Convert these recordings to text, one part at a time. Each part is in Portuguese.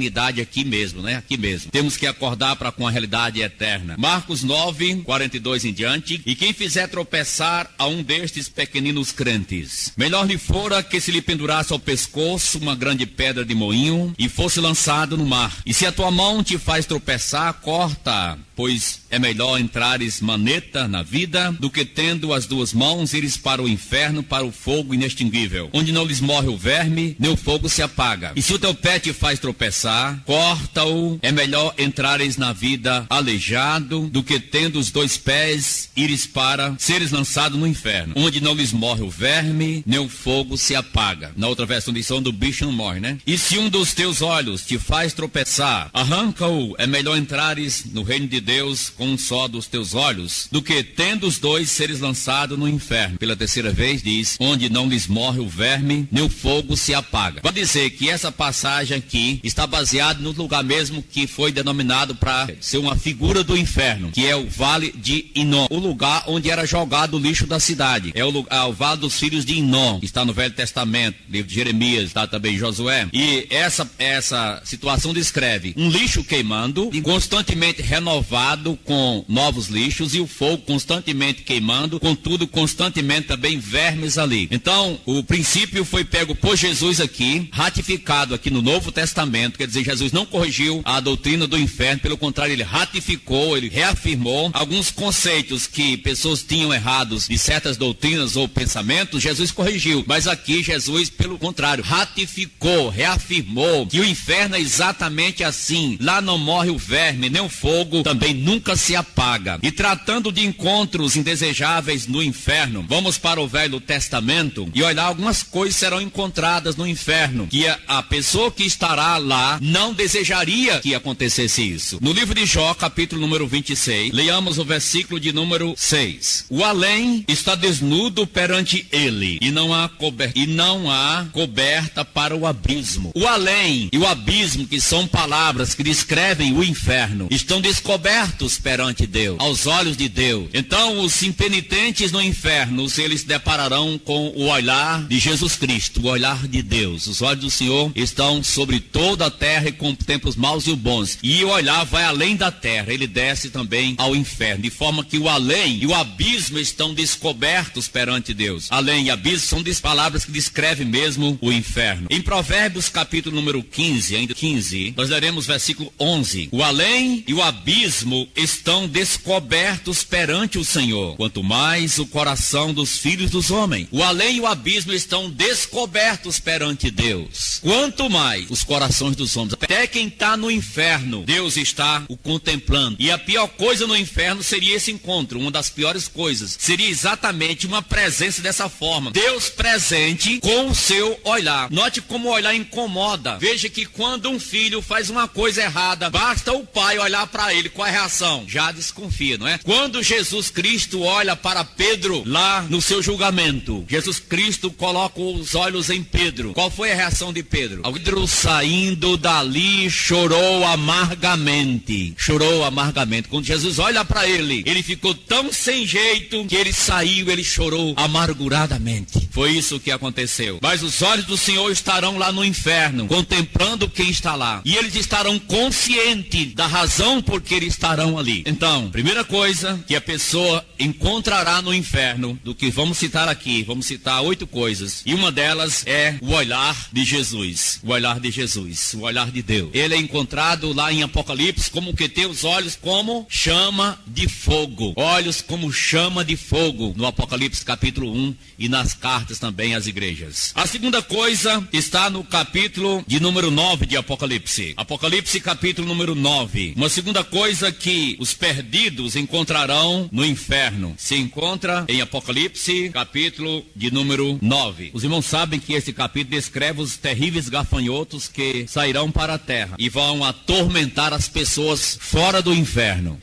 eternidade aqui mesmo, né? Aqui mesmo. Temos que acordar para com a realidade eterna. Marcos 9, 42 em diante. E quem fizer tropeçar a um destes pequeninos crentes, melhor lhe fora que se lhe pendurasse ao pescoço uma grande pedra de moinho e fosse lançado no mar. E se a tua mão te faz tropeçar, corta, pois é melhor entrares maneta na vida do que tendo as duas mãos ires para o inferno, para o fogo inextinguível, onde não lhes morre o verme, nem o fogo se apaga. E se o teu pé te faz tropeçar, corta-o, é melhor entrares na vida aleijado do que tendo os dois pés ires para seres lançado no inferno, onde não lhes morre o verme, nem o fogo se apaga. Na outra versão diz do bicho não morre, né? E se um dos teus olhos te faz tropeçar, arranca-o, é melhor entrares no reino de Deus com um só dos teus olhos, do que tendo os dois seres lançados no inferno. Pela terceira vez diz, onde não lhes morre o verme, nem o fogo se apaga. Vai dizer que essa passagem aqui está baseada no lugar mesmo que foi denominado para ser uma figura do inferno, que é o Vale de Inom, o lugar onde era jogado o lixo da cidade. É o Vale dos Filhos de Inom, que está no Velho Testamento, livro de Jeremias, está também em Josué. E essa situação descreve um lixo queimando, constantemente renovado com novos lixos, e o fogo constantemente queimando, contudo constantemente também vermes ali. Então o princípio foi pego por Jesus aqui, ratificado aqui no Novo Testamento, quer dizer, Jesus não corrigiu a doutrina do inferno, pelo contrário, ele ratificou, ele reafirmou alguns conceitos que pessoas tinham errados de certas doutrinas ou pensamentos. Jesus corrigiu, mas aqui Jesus, pelo contrário, ratificou, reafirmou que o inferno é exatamente assim. Lá não morre o verme, nem o fogo também nunca se apaga. E tratando de encontros indesejáveis no inferno, vamos para o Velho Testamento e olhar algumas coisas serão encontradas no inferno, que a pessoa que estará lá não desejaria que acontecesse isso. No livro de Jó, capítulo número 26, leiamos o versículo de número 6. O além está desnudo perante ele, e não há coberta para o abismo. O além e o abismo, que são palavras que descrevem o inferno, estão descobertos perante Deus, aos olhos de Deus. Então os impenitentes no inferno, eles se depararão com o olhar de Jesus Cristo, o olhar de Deus. Os olhos do Senhor estão sobre toda a terra e contempla os maus e os bons. E o olhar vai além da terra, ele desce também ao inferno, de forma que o além e o abismo estão descobertos perante Deus. Além e abismo são palavras que descrevem mesmo o inferno. Em Provérbios capítulo número 15, nós leremos versículo 11. O além e o abismo estão descobertos perante o Senhor, quanto mais o coração dos filhos dos homens. O além e o abismo estão descobertos perante Deus, quanto mais os corações dos homens. Até quem está no inferno, Deus está o contemplando. E a pior coisa no inferno seria esse encontro. Uma das piores coisas seria exatamente uma presença dessa forma, Deus presente com o seu olhar. Note como o olhar incomoda. Veja que quando um filho faz uma coisa errada, basta o pai olhar para ele, qual é a reação? Já desconfia, não é? Quando Jesus Cristo olha para Pedro lá no seu julgamento, Jesus Cristo coloca os olhos em Pedro. Qual foi a reação de Pedro? Pedro, saindo dali, chorou amargamente. Chorou amargamente. Quando Jesus olha para ele, ele ficou tão sem jeito que ele saiu, ele chorou amarguradamente. Foi isso que aconteceu. Mas os olhos do Senhor estarão lá no inferno, contemplando quem está lá. E eles estarão conscientes da razão por que eles estarão ali. Então, primeira coisa que a pessoa encontrará no inferno, do que vamos citar aqui, vamos citar 8 coisas. E uma delas é o olhar de Jesus. O olhar de Jesus, o olhar de Deus. Ele é encontrado lá em Apocalipse como que tem os olhos como chama de fogo. Olhos como chama de fogo, no Apocalipse capítulo 1 e nas cartas também às igrejas. A segunda coisa está no capítulo de número 9 de Apocalipse. Apocalipse capítulo número 9. Uma segunda coisa que os perdidos encontrarão no inferno se encontra em Apocalipse capítulo de número 9. Os irmãos sabem que esse capítulo descreve os terríveis gafanhotos que sairão para a terra e vão atormentar as pessoas fora do inferno.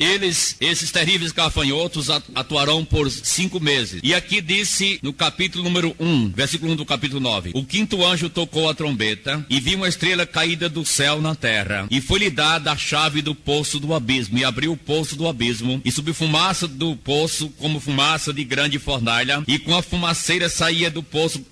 Esses terríveis gafanhotos atuarão por 5 meses. E aqui disse no capítulo número 1, versículo 1 do capítulo 9: o quinto anjo tocou a trombeta e viu uma estrela caída do céu na terra, e foi-lhe dada a chave do poço do abismo, e abriu o poço do abismo, e subiu fumaça do poço como fumaça de grande fornalha, e com a fumaceira saía do poço,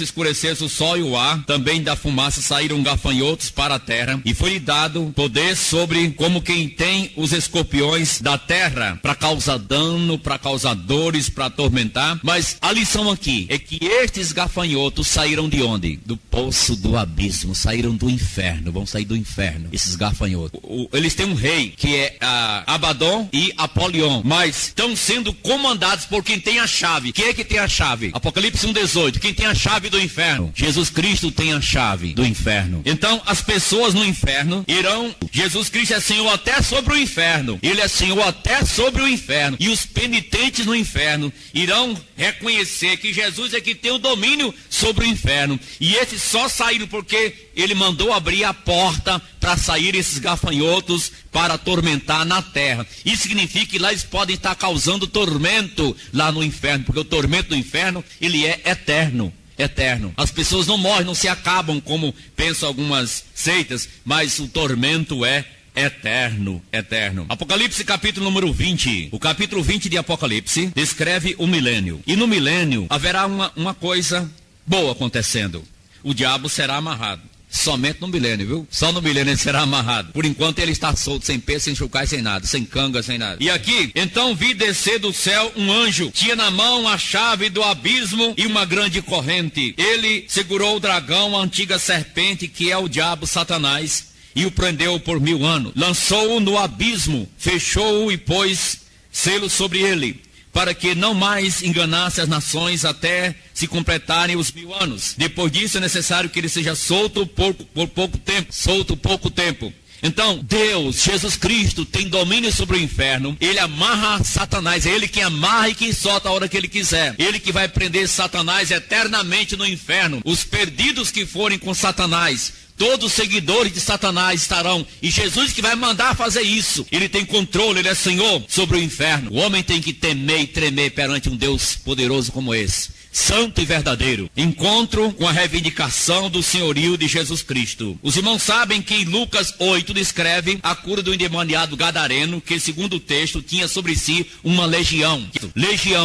escurecesse o sol e o ar, também da fumaça saíram saíram gafanhotos para a terra, e foi-lhe dado poder sobre, como quem tem os escorpiões da terra, para causar dano, para causar dores, para atormentar. Mas a lição aqui é que estes gafanhotos saíram de onde? Do poço do abismo, saíram do inferno, vão sair do inferno, esses gafanhotos. Eles têm um rei, que é Abaddon e Apolion, mas estão sendo comandados por quem tem a chave. Quem é que tem a chave? Apocalipse 1:18, quem tem a chave do inferno? Jesus Cristo tem a chave do inferno. Então, as pessoas no inferno irão, Jesus Cristo é Senhor até sobre o inferno, Ele é Senhor até sobre o inferno, e os penitentes no inferno irão reconhecer que Jesus é que tem o domínio sobre o inferno, e esses só saíram porque Ele mandou abrir a porta para sair esses gafanhotos para atormentar na terra. Isso significa que lá eles podem estar causando tormento lá no inferno, porque o tormento do inferno, ele é eterno. Eterno. As pessoas não morrem, não se acabam como pensam algumas seitas, mas o tormento é eterno, eterno. Apocalipse capítulo número 20. O capítulo 20 de Apocalipse descreve o milênio. E no milênio haverá uma coisa boa acontecendo. O diabo será amarrado. Somente no milênio, viu? Só no milênio ele será amarrado. Por enquanto ele está solto, sem peso, sem chocalho, sem nada, sem canga, sem nada. E aqui, então vi descer do céu um anjo, tinha na mão a chave do abismo e uma grande corrente. Ele segurou o dragão, a antiga serpente, que é o diabo Satanás, e o prendeu por 1000 anos. Lançou-o no abismo, fechou-o e pôs selo sobre ele, para que não mais enganasse as nações até se completarem os 1000 anos. Depois disso é necessário que ele seja solto por pouco tempo. Então, Deus, Jesus Cristo, tem domínio sobre o inferno. Ele amarra Satanás, é Ele quem amarra e quem solta a hora que Ele quiser. Ele que vai prender Satanás eternamente no inferno. Os perdidos que forem com Satanás, todos os seguidores de Satanás estarão, e Jesus que vai mandar fazer isso. Ele tem controle, Ele é Senhor sobre o inferno. O homem tem que temer e tremer perante um Deus poderoso como esse, santo e verdadeiro. Encontro com a reivindicação do senhorio de Jesus Cristo. Os irmãos sabem que em Lucas 8 descreve a cura do endemoniado gadareno, que segundo o texto tinha sobre si uma legião,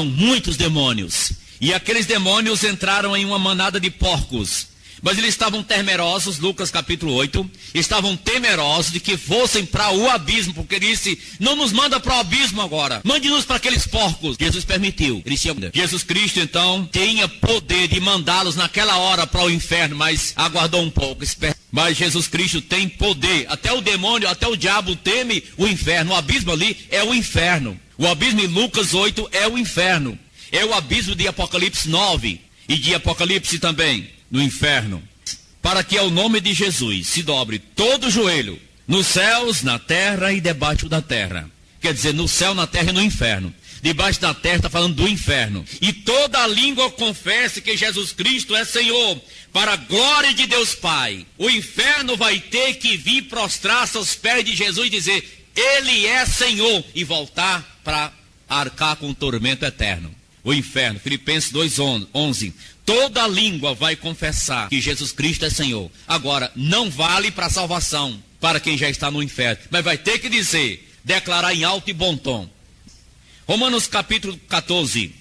muitos demônios. E aqueles demônios entraram em uma manada de porcos. Mas eles estavam temerosos, Lucas capítulo 8, estavam temerosos de que fossem para o abismo, porque ele disse, não nos manda para o abismo agora, mande-nos para aqueles porcos. Jesus permitiu, eles tinham. Jesus Cristo então tinha poder de mandá-los naquela hora para o inferno, mas aguardou um pouco, mas Jesus Cristo tem poder, até o demônio, até o diabo teme o inferno. O abismo ali é o inferno, o abismo em Lucas 8 é o inferno, é o abismo de Apocalipse 9 e de Apocalipse também, no inferno, para que ao nome de Jesus se dobre todo o joelho, nos céus, na terra e debaixo da terra. Quer dizer, no céu, na terra e no inferno. Debaixo da terra está falando do inferno. E toda a língua confesse que Jesus Cristo é Senhor, para a glória de Deus Pai. O inferno vai ter que vir prostrar-se aos pés de Jesus e dizer, Ele é Senhor, e voltar para arcar com o tormento eterno. O inferno, Filipenses 2:11. Toda língua vai confessar que Jesus Cristo é Senhor. Agora, não vale para salvação, para quem já está no inferno, mas vai ter que dizer, declarar em alto e bom tom. Romanos capítulo 14,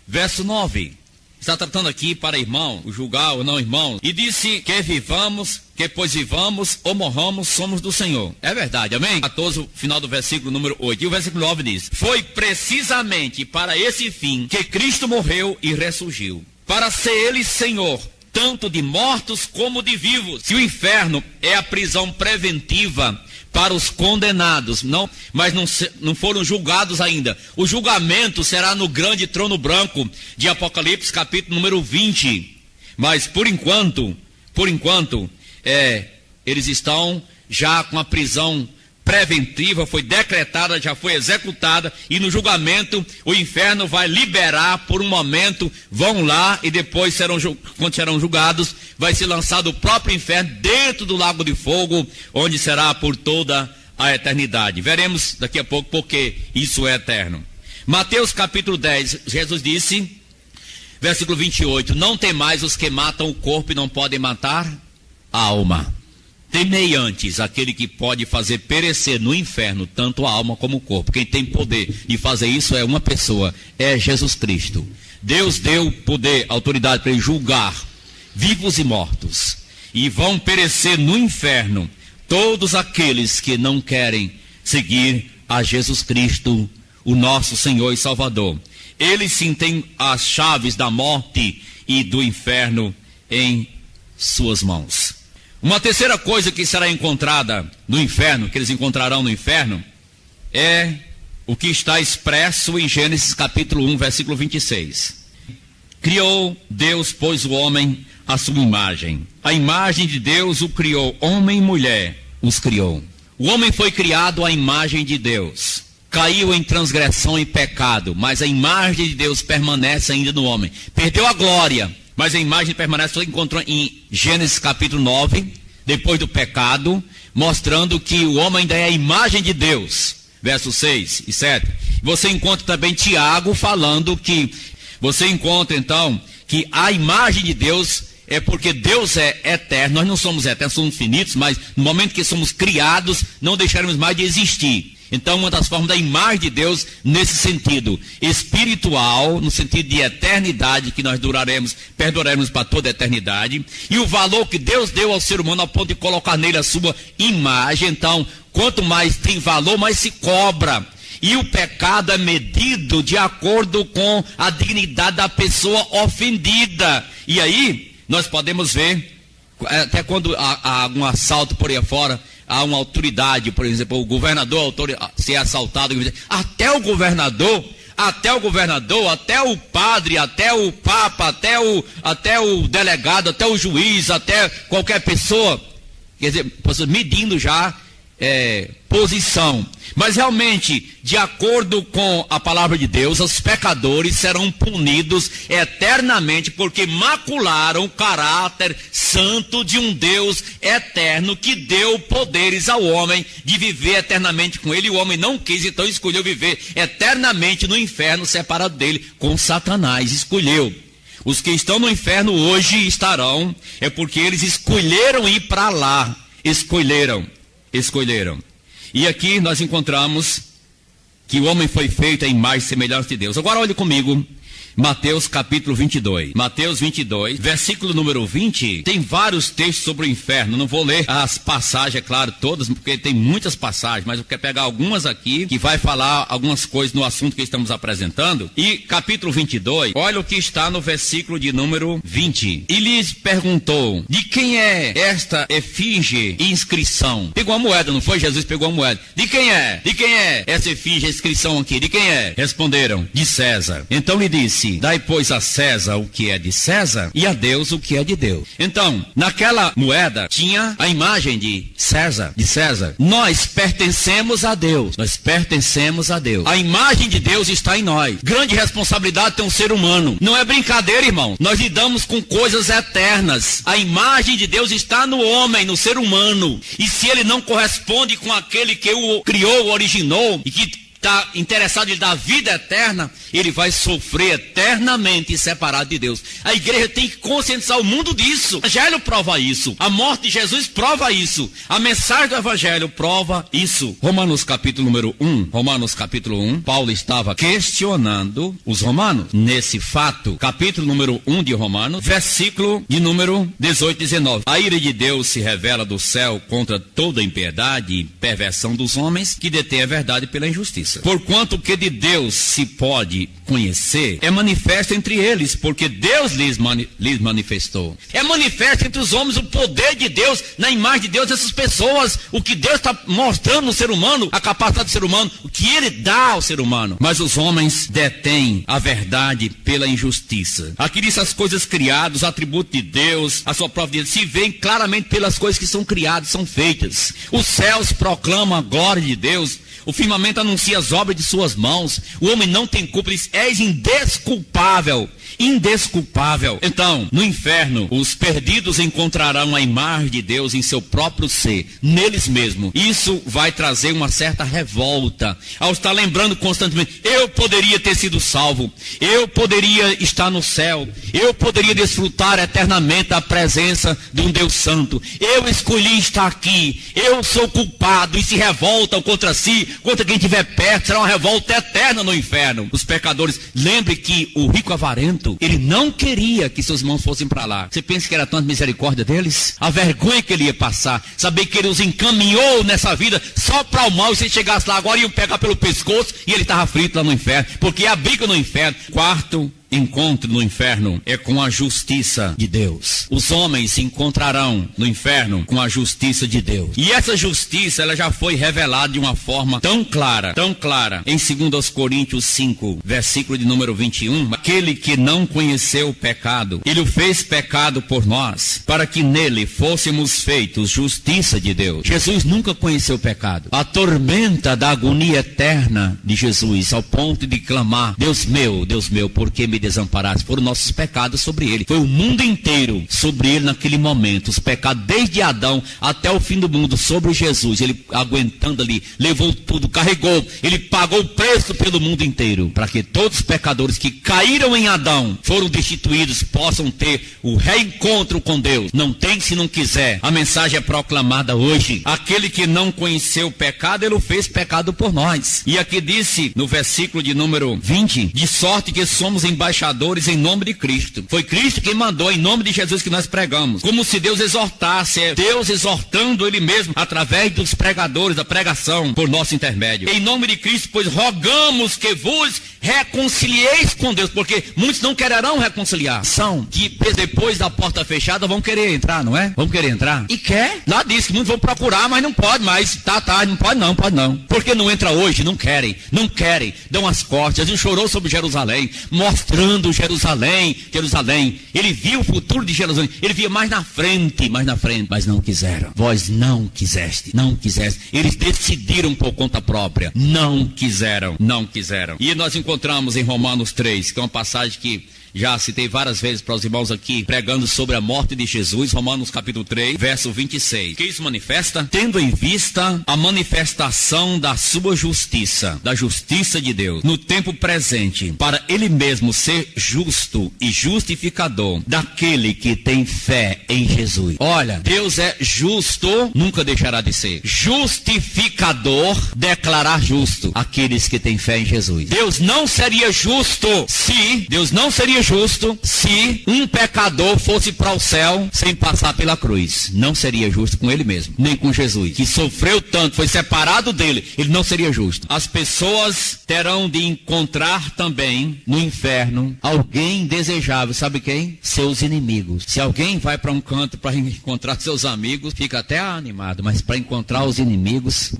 verso 9. Está tratando aqui para irmão, o julgar ou não irmão. E disse que vivamos, que pois vivamos ou morramos, somos do Senhor. É verdade, amém? 14, final do versículo número 8. E o versículo 9 diz, foi precisamente para esse fim que Cristo morreu e ressurgiu, para ser Ele Senhor, tanto de mortos como de vivos. Se o inferno é a prisão preventiva para os condenados, mas não foram julgados ainda. O julgamento será no grande trono branco de Apocalipse, capítulo número 20. Mas por enquanto, eles estão já com a prisão preventiva, foi decretada, já foi executada, e no julgamento o inferno vai liberar por um momento, vão lá e depois quando serão julgados, vai ser lançado o próprio inferno dentro do lago de fogo, onde será por toda a eternidade. Veremos daqui a pouco porque isso é eterno. Mateus capítulo 10, Jesus disse, versículo 28, não temais os que matam o corpo e não podem matar a alma. Temei antes aquele que pode fazer perecer no inferno tanto a alma como o corpo. Quem tem poder de fazer isso é uma pessoa, é Jesus Cristo. Deus deu poder, autoridade para ele julgar vivos e mortos. E vão perecer no inferno todos aqueles que não querem seguir a Jesus Cristo, o nosso Senhor e Salvador. Ele sim tem as chaves da morte e do inferno em suas mãos. Uma terceira coisa que será encontrada no inferno, que eles encontrarão no inferno, é o que está expresso em Gênesis capítulo 1, versículo 26. Criou Deus, pois, o homem à sua imagem. A imagem de Deus o criou, homem e mulher os criou. O homem foi criado à imagem de Deus. Caiu em transgressão e pecado, mas a imagem de Deus permanece ainda no homem. Perdeu a glória, mas a imagem permanece. Você encontrou em Gênesis capítulo 9, depois do pecado, mostrando que o homem ainda é a imagem de Deus. Versos 6 e 7. Você encontra também Tiago falando que, você encontra então, que a imagem de Deus é porque Deus é eterno. Nós não somos eternos, somos finitos, mas no momento que somos criados, não deixaremos mais de existir. Então, uma das formas da imagem de Deus, nesse sentido espiritual, no sentido de eternidade, que nós perduraremos para toda a eternidade, e o valor que Deus deu ao ser humano, ao ponto de colocar nele a sua imagem. Então, quanto mais tem valor, mais se cobra. E o pecado é medido de acordo com a dignidade da pessoa ofendida. E aí, nós podemos ver, até quando há um assalto por aí afora, há uma autoridade, por exemplo, o governador se é assaltado, até o governador, até o padre, até o papa, até o delegado, até o juiz, até qualquer pessoa, quer dizer, medindo já posição. Mas realmente, de acordo com a palavra de Deus, os pecadores serão punidos eternamente porque macularam o caráter santo de um Deus eterno que deu poderes ao homem de viver eternamente com ele. O homem não quis, então escolheu viver eternamente no inferno, separado dele, com Satanás. Escolheu. Os que estão no inferno hoje estarão, é porque eles escolheram ir para lá. Escolheram. E aqui nós encontramos que o homem foi feito à imagem e semelhança de Deus. Agora olhe comigo, Mateus capítulo 22. Mateus 22, versículo número 20, tem vários textos sobre o inferno. Não vou ler as passagens, é claro, todas, porque tem muitas passagens, mas eu quero pegar algumas aqui, que vai falar algumas coisas no assunto que estamos apresentando. E capítulo 22, olha o que está no versículo de número 20. E lhes perguntou, de quem é esta efígie e inscrição? Pegou a moeda, não foi? Jesus pegou a moeda. De quem é? De quem é essa efígie e inscrição aqui? De quem é? Responderam, de César. Então lhe disse, dai, pois, a César o que é de César e a Deus o que é de Deus. Então, naquela moeda tinha a imagem de César. Nós pertencemos a Deus. A imagem de Deus está em nós. Grande responsabilidade tem um ser humano. Não é brincadeira, irmão. Nós lidamos com coisas eternas. A imagem de Deus está no homem, no ser humano. E se ele não corresponde com aquele que o criou, o originou, e que está interessado em dar vida eterna, ele vai sofrer eternamente separado de Deus. A igreja tem que conscientizar o mundo disso. O evangelho prova isso. A morte de Jesus prova isso. A mensagem do evangelho prova isso. Romanos capítulo número 1. Romanos capítulo 1. Paulo estava questionando os romanos nesse fato. Capítulo número 1 de Romanos, versículo de número 18 e 19. A ira de Deus se revela do céu contra toda impiedade e perversão dos homens que detêm a verdade pela injustiça. Porquanto o que de Deus se pode conhecer é manifesto entre eles, porque Deus lhes manifestou. É manifesto entre os homens o poder de Deus, na imagem de Deus, essas pessoas, o que Deus está mostrando no ser humano, a capacidade do ser humano, o que Ele dá ao ser humano. Mas os homens detêm a verdade pela injustiça. Aqui diz as coisas criadas, os atributos de Deus, a sua própria vida, se veem claramente pelas coisas que são criadas, são feitas. Os céus proclamam a glória de Deus. O firmamento anuncia as obras de suas mãos. O homem não tem culpa, diz, és indesculpável. Então, no inferno, os perdidos encontrarão a imagem de Deus em seu próprio ser, neles mesmos. Isso vai trazer uma certa revolta, ao estar lembrando constantemente, eu poderia ter sido salvo, eu poderia estar no céu, eu poderia desfrutar eternamente da presença de um Deus santo, eu escolhi estar aqui, eu sou culpado, e se revoltam contra si, contra quem estiver perto. Será uma revolta eterna no inferno. Os pecadores, lembre que o rico avarento, momento, ele não queria que seus irmãos fossem para lá. Você pensa que era tanta misericórdia deles? A vergonha que ele ia passar, saber que ele os encaminhou nessa vida só para o mal, e se chegasse lá agora iam pegar pelo pescoço e ele estava frito lá no inferno, porque a briga no inferno. Quarto encontro no inferno é com a justiça de Deus. Os homens se encontrarão no inferno com a justiça de Deus. E essa justiça, ela já foi revelada de uma forma tão clara, em 2 Coríntios 5, versículo de número 21, aquele que não conheceu o pecado, ele o fez pecado por nós, para que nele fôssemos feitos justiça de Deus. Jesus nunca conheceu o pecado. A tormenta da agonia eterna de Jesus, ao ponto de clamar, Deus meu, por que me desamparaste? Foram nossos pecados sobre ele. Foi o mundo inteiro sobre ele naquele momento. Os pecados desde Adão até o fim do mundo sobre Jesus. Ele aguentando ali, levou tudo, carregou. Ele pagou o preço pelo mundo inteiro, para que todos os pecadores que caíram em Adão, foram destituídos, possam ter o reencontro com Deus. Não tem se não quiser. A mensagem é proclamada hoje. Aquele que não conheceu o pecado, ele o fez pecado por nós. E aqui disse no versículo de número 20, de sorte que somos embaixadores em nome de Cristo. Foi Cristo quem mandou, em nome de Jesus, que nós pregamos. Como se Deus exortasse, é Deus exortando ele mesmo, através dos pregadores, da pregação, por nosso intermédio. Em nome de Cristo, pois rogamos que vos reconcilieis com Deus, porque muitos não quererão reconciliação, que depois da porta fechada vão querer entrar, não é? Vão querer entrar. E quer. Lá diz que muitos vão procurar, mas não pode mais. Não pode não. Porque não entra hoje, não querem. Dão as costas. Jesus chorou sobre Jerusalém, mostrando Jerusalém. Ele viu o futuro de Jerusalém. Ele via mais na frente, mas não quiseram. Vós não quiseste. Eles decidiram por conta própria. Não quiseram. E nós encontramos em Romanos 3, que é uma passagem que já citei várias vezes para os irmãos aqui, pregando sobre a morte de Jesus, Romanos capítulo 3, verso 26. Que isso manifesta? Tendo em vista a manifestação da sua justiça, da justiça de Deus, no tempo presente, para ele mesmo ser justo e justificador daquele que tem fé em Jesus. Olha, Deus é justo, nunca deixará de ser. Justificador, declarar justo aqueles que têm fé em Jesus. Deus não seria justo se um pecador fosse para o céu sem passar pela cruz. Não seria justo com ele mesmo, nem com Jesus, que sofreu tanto, foi separado dele. Ele não seria justo. As pessoas terão de encontrar também no inferno alguém desejável. Sabe quem? Seus inimigos. Se alguém vai para um canto para encontrar seus amigos, fica até animado, mas para encontrar os inimigos,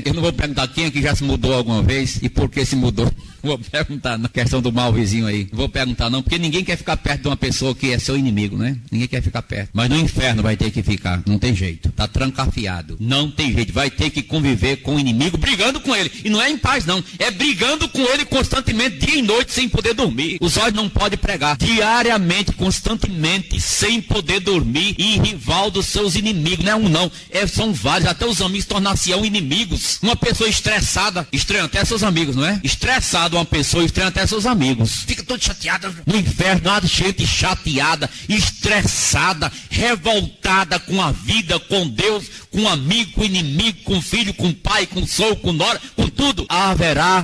eu não vou perguntar quem aqui já se mudou alguma vez e por que se mudou. Vou perguntar na questão do mal vizinho aí. Não vou perguntar não, porque ninguém quer ficar perto de uma pessoa que é seu inimigo, né? Ninguém quer ficar perto. Mas no inferno vai ter que ficar. Não tem jeito. Tá trancafiado. Não tem jeito. Vai ter que conviver com o inimigo, brigando com ele. E não é em paz não. É brigando com ele constantemente, dia e noite, sem poder dormir. Os olhos não podem pregar. Diariamente, constantemente, sem poder dormir. E rival dos seus inimigos. Não é um não. São vários. Até os amigos tornar-se-ão inimigos. Uma pessoa estressada, estranha até seus amigos, não é? Estressada uma pessoa, estranha até seus amigos. Fica todo chateada no inferno, nada, gente chateada, estressada, revoltada com a vida, com Deus, com um amigo, com inimigo, com filho, com pai, com sogro, com nora, com tudo. Haverá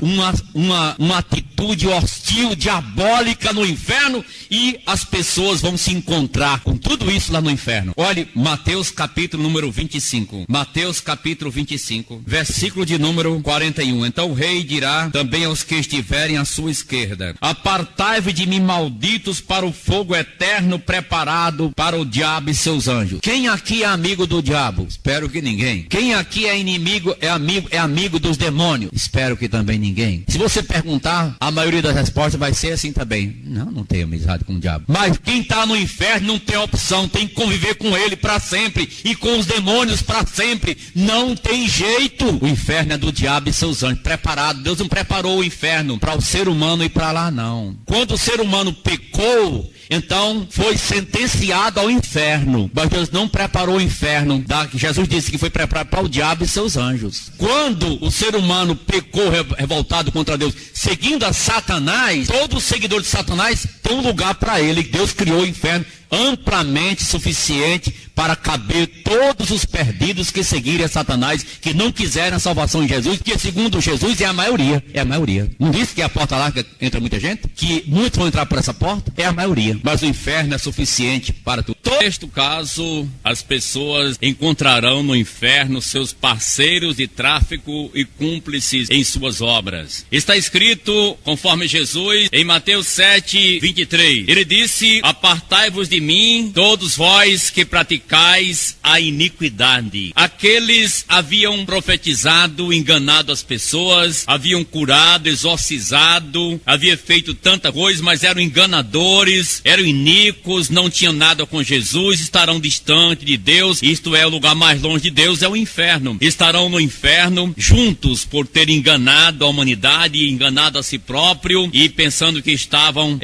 uma atitude hostil, diabólica no inferno, e as pessoas vão se encontrar com tudo isso lá no inferno. Olhe, Mateus capítulo número 25. Mateus capítulo 25, versículo de número 41. Então o rei dirá também aos que estiverem à sua esquerda: apartai-vos de mim, malditos, para o fogo eterno preparado para o diabo e seus anjos. Quem aqui é amigo do diabo? Espero que ninguém. Quem aqui é inimigo, é amigo dos demônios? Espero que também ninguém. Se você perguntar, a maioria das respostas vai ser assim também. Não tenho amizade com o diabo. Mas quem está no inferno não tem opção, tem que conviver com ele para sempre e com os demônios para sempre. Não tem jeito. O inferno é do diabo e seus anjos. Preparado. Deus não preparou o inferno para o ser humano ir para lá, não. Quando o ser humano pecou, então foi sentenciado ao inferno. Mas Deus não preparou o inferno. Jesus disse que foi preparado para o diabo e seus anjos. Quando o ser humano pecou, revoltado contra Deus, seguindo a Satanás, todo seguidor de Satanás tem um lugar para ele. Deus criou o inferno amplamente suficiente para caber todos os perdidos que seguirem a Satanás, que não quiserem a salvação em Jesus, que segundo Jesus é a maioria. É a maioria. Não disse que é a porta larga entra muita gente? Que muitos vão entrar por essa porta? É a maioria. Mas o inferno é suficiente para tudo. Neste caso, as pessoas encontrarão no inferno seus parceiros de tráfico e cúmplices em suas obras. Está escrito, conforme Jesus, em Mateus 7, 23. Ele disse: apartai-vos de mim, todos vós que praticais a iniquidade. Aqueles haviam profetizado, enganado as pessoas, haviam curado, exorcizado, haviam feito tanta coisa, mas eram enganadores, eram iníquos, não tinham nada com Jesus, estarão distante de Deus. Isto é, o lugar mais longe de Deus é o inferno. Estarão no inferno juntos por terem enganado a humanidade, enganado a si próprio e pensando que estavam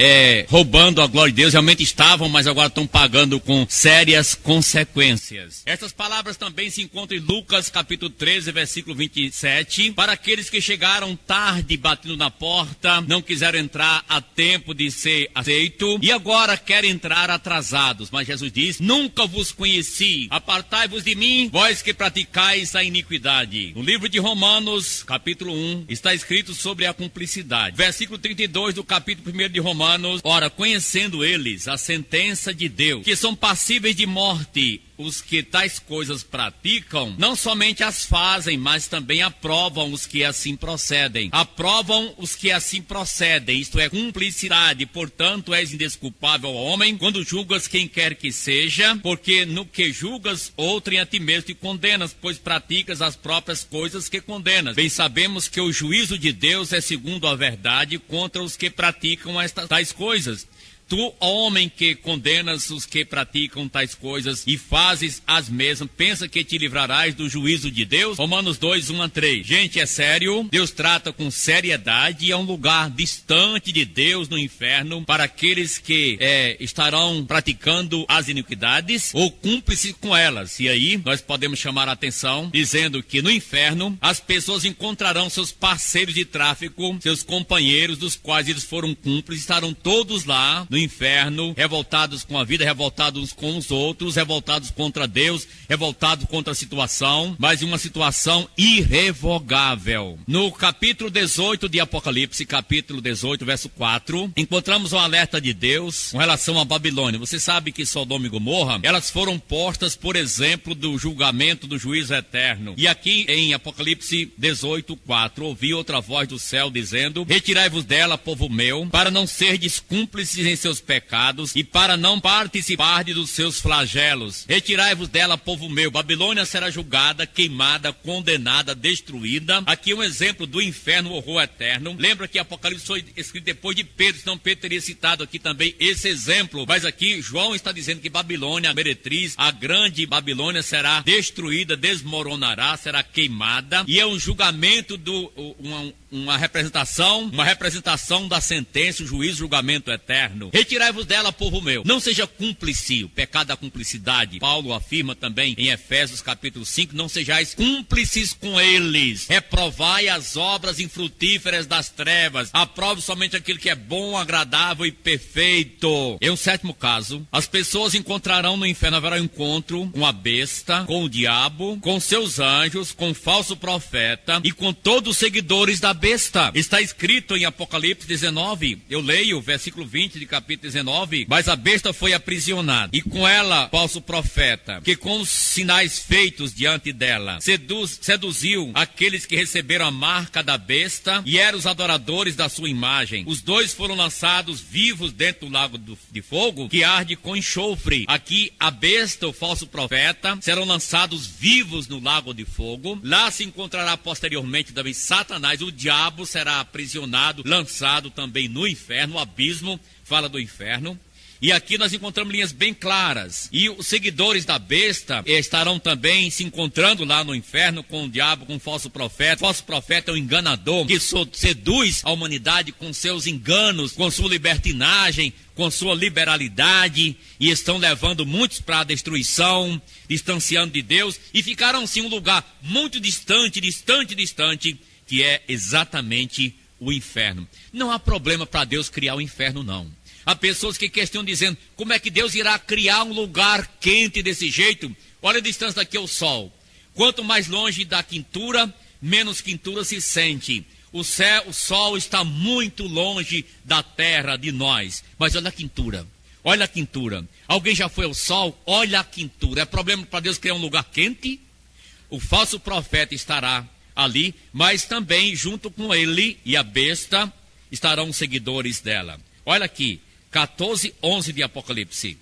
roubando a glória de Deus. Realmente estavam, mas agora estão pagando com sérias consequências. Estas palavras também se encontram em Lucas capítulo 13, versículo 27. Para aqueles que chegaram tarde batendo na porta, não quiseram entrar a tempo de ser aceito e agora querem entrar atrasados. Mas Jesus diz: nunca vos conheci, apartai-vos de mim, vós que praticais a iniquidade. No livro de Romanos, capítulo 1, está escrito sobre a cumplicidade. Versículo 32 do capítulo 1 de Romanos: ora, conhecendo eles a sentença de Deus, que são passíveis de morte, os que tais coisas praticam, não somente as fazem, mas também aprovam os que assim procedem. Aprovam os que assim procedem, isto é, cumplicidade. Portanto, és indesculpável, homem, quando julgas quem quer que seja, porque no que julgas outrem a ti mesmo te condenas, pois praticas as próprias coisas que condenas. Bem sabemos que o juízo de Deus é segundo a verdade contra os que praticam tais coisas. Tu, homem, que condenas os que praticam tais coisas e fazes as mesmas, pensa que te livrarás do juízo de Deus? Romanos 2, 1 a 3. Gente, é sério. Deus trata com seriedade e é um lugar distante de Deus no inferno para aqueles que estarão praticando as iniquidades ou cúmplices com elas. E aí, nós podemos chamar a atenção dizendo que no inferno as pessoas encontrarão seus parceiros de tráfico, seus companheiros dos quais eles foram cúmplices, estarão todos lá no inferno, revoltados com a vida, revoltados com os outros, revoltados contra Deus, revoltados contra a situação, mas em uma situação irrevogável. No capítulo 18 de Apocalipse, capítulo 18, verso 4, encontramos um alerta de Deus com relação à Babilônia. Você sabe que Sodoma e Gomorra, elas foram postas, por exemplo, do julgamento do juízo eterno. E aqui em Apocalipse 18, 4, ouvi outra voz do céu dizendo: retirai-vos dela, povo meu, para não serdes cúmplices em seus pecados e para não participar dos seus flagelos. Retirai-vos dela, povo meu. Babilônia será julgada, queimada, condenada, destruída. Aqui um exemplo do inferno, o horror eterno. Lembra que Apocalipse foi escrito depois de Pedro, senão Pedro teria citado aqui também esse exemplo. Mas aqui João está dizendo que Babilônia, a meretriz, a grande Babilônia, será destruída, desmoronará, será queimada. E é um julgamento uma representação da sentença, o juízo, julgamento eterno. Retirai-vos dela, povo meu. Não seja cúmplice, o pecado da cumplicidade. Paulo afirma também em Efésios capítulo 5, não sejais cúmplices com eles. Reprovai as obras infrutíferas das trevas. Aprove somente aquilo que é bom, agradável e perfeito. Em um sétimo caso, as pessoas encontrarão no inferno, haverá um encontro com a besta, com o diabo, com seus anjos, com o falso profeta e com todos os seguidores da besta. Está escrito em Apocalipse 19, eu leio o versículo 20 de capítulo 19, mas a besta foi aprisionada, e com ela falso profeta, que com os sinais feitos diante dela, seduziu aqueles que receberam a marca da besta e eram os adoradores da sua imagem. Os dois foram lançados vivos dentro do lago de fogo, que arde com enxofre. Aqui a besta, o falso profeta, serão lançados vivos no lago de fogo. Lá se encontrará posteriormente também Satanás, o diabo será aprisionado, lançado também no inferno, o abismo fala do inferno. E aqui nós encontramos linhas bem claras. E os seguidores da besta estarão também se encontrando lá no inferno com o diabo, com o falso profeta. O falso profeta é um enganador que seduz a humanidade com seus enganos, com sua libertinagem, com sua liberalidade, e estão levando muitos para a destruição, distanciando de Deus, e ficaram sim um lugar muito distante, que é exatamente o inferno. Não há problema para Deus criar o inferno, não. Há pessoas que questionam dizendo, como é que Deus irá criar um lugar quente desse jeito? Olha a distância daqui ao Sol. Quanto mais longe da quintura, menos quintura se sente. O Sol está muito longe da Terra, de nós. Mas olha a quintura. Olha a quintura. Alguém já foi ao Sol? Olha a quintura. É problema para Deus criar um lugar quente? O falso profeta estará ali, mas também junto com ele e a besta estarão os seguidores dela. Olha aqui, 14:11 de Apocalipse.